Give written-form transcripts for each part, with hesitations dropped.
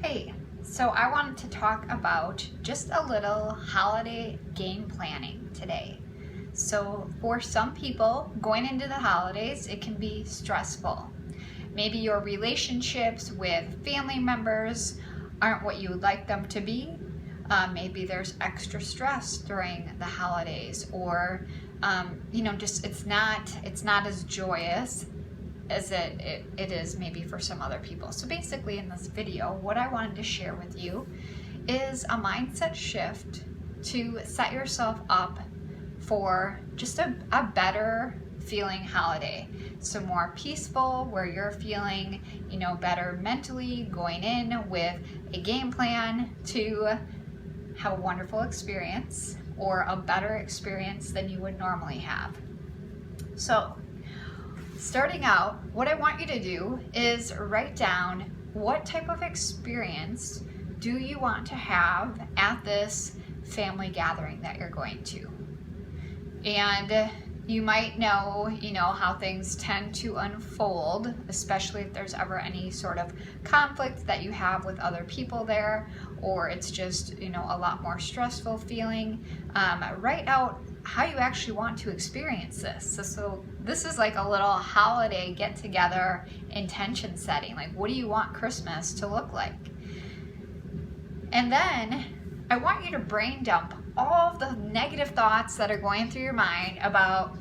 Hey, so I wanted to talk about just a little holiday game planning today. So, for some people, going into the holidays, it can be stressful. Maybe your relationships with family members aren't what you would like them to be. Maybe there's extra stress during the holidays, or just it's not as joyous as it is maybe for some other people. So basically in this video, what I wanted to share with you is a mindset shift to set yourself up for just a better feeling holiday. So more peaceful, where you're feeling, better mentally, going in with a game plan to have a wonderful experience or a better experience than you would normally have. So starting out, what I want you to do is write down what type of experience do you want to have at this family gathering that you're going to. And you might know, how things tend to unfold, especially if there's ever any sort of conflict that you have with other people there, or it's just, a lot more stressful feeling. Write out how you actually want to experience this. So this is like a little holiday get together intention setting. Like, what do you want Christmas to look like? And then I want you to brain dump all of the negative thoughts that are going through your mind about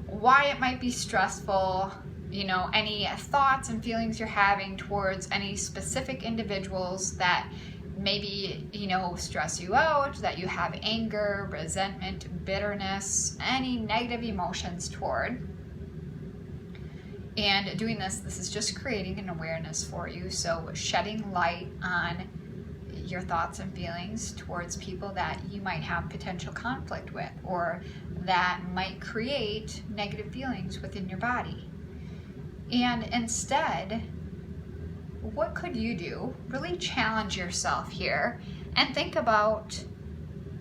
why it might be stressful, any thoughts and feelings you're having towards any specific individuals that maybe, stress you out, that you have anger, resentment, bitterness, any negative emotions toward. And doing this is just creating an awareness for you. So shedding light on your thoughts and feelings towards people that you might have potential conflict with, or that might create negative feelings within your body. And instead, what could you do? Really challenge yourself here and think about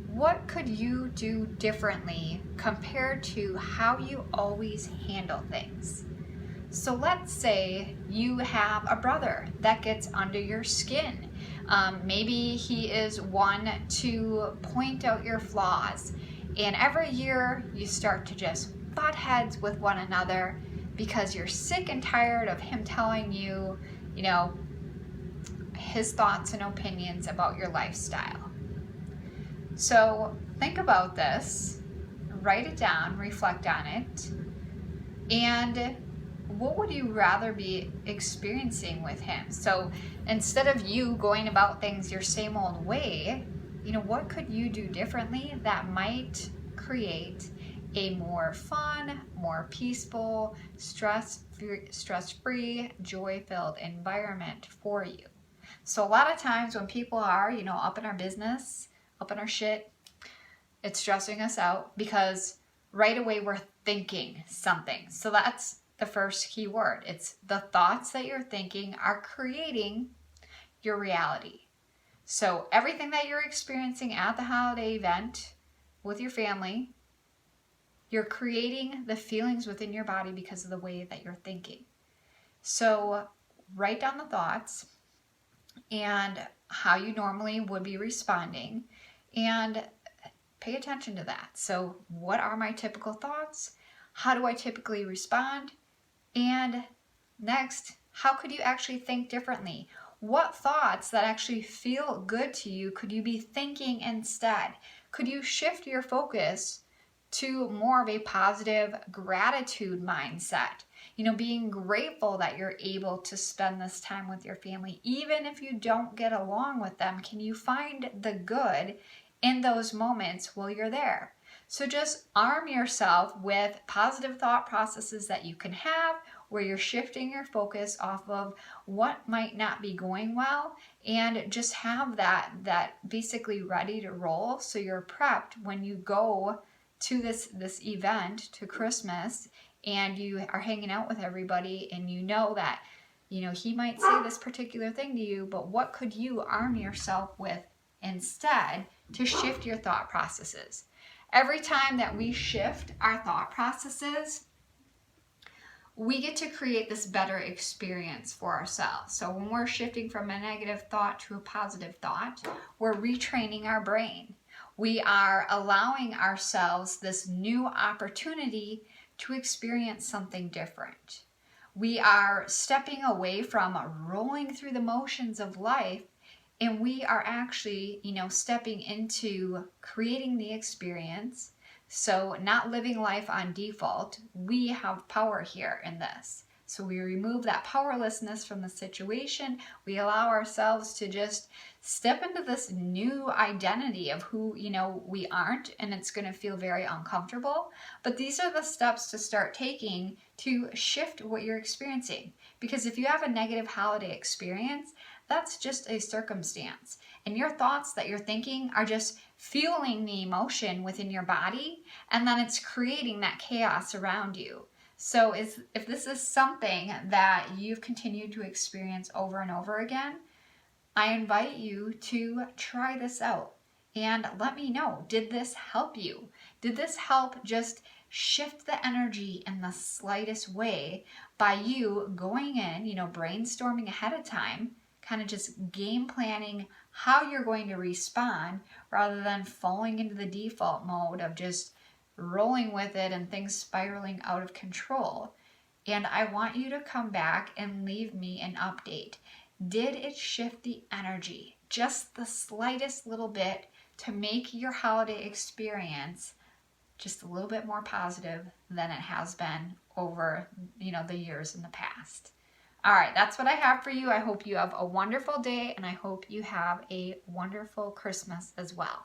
what could you do differently compared to how you always handle things. So let's say you have a brother that gets under your skin. Maybe he is one to point out your flaws. And every year you start to just butt heads with one another because you're sick and tired of him telling you, his thoughts and opinions about your lifestyle. So think about this, write it down, reflect on it, and what would you rather be experiencing with him? So instead of you going about things your same old way, what could you do differently that might create a more fun, more peaceful, stress-free, joy-filled environment for you? So a lot of times when people are, up in our business, up in our shit, it's stressing us out because right away we're thinking something. So that's the first key word. It's the thoughts that you're thinking are creating your reality. So everything that you're experiencing at the holiday event with your family, you're creating the feelings within your body because of the way that you're thinking. So write down the thoughts and how you normally would be responding, and pay attention to that. So what are my typical thoughts? How do I typically respond? And next, how could you actually think differently? What thoughts that actually feel good to you could you be thinking instead? Could you shift your focus to more of a positive gratitude mindset? Being grateful that you're able to spend this time with your family, even if you don't get along with them. Can you find the good in those moments while you're there? So just arm yourself with positive thought processes that you can have, where you're shifting your focus off of what might not be going well, and just have that basically ready to roll so you're prepped when you go to this event, to Christmas, and you are hanging out with everybody, and that he might say this particular thing to you, but what could you arm yourself with instead to shift your thought processes? Every time that we shift our thought processes, we get to create this better experience for ourselves. So when we're shifting from a negative thought to a positive thought, we're retraining our brain. We are allowing ourselves this new opportunity to experience something different. We are stepping away from rolling through the motions of life, and we are actually, stepping into creating the experience. So not living life on default. We have power here in this. So we remove that powerlessness from the situation. We allow ourselves to just step into this new identity of who, we aren't, and it's going to feel very uncomfortable. But these are the steps to start taking to shift what you're experiencing. Because if you have a negative holiday experience, that's just a circumstance. And your thoughts that you're thinking are just fueling the emotion within your body, and then it's creating that chaos around you. So if this is something that you've continued to experience over and over again, I invite you to try this out and let me know, did this help you? Did this help just shift the energy in the slightest way by you going in, brainstorming ahead of time, kind of just game planning how you're going to respond rather than falling into the default mode of just rolling with it and things spiraling out of control. And I want you to come back and leave me an update. Did it shift the energy just the slightest little bit to make your holiday experience just a little bit more positive than it has been over, the years in the past? All right, that's what I have for you. I hope you have a wonderful day, and I hope you have a wonderful Christmas as well.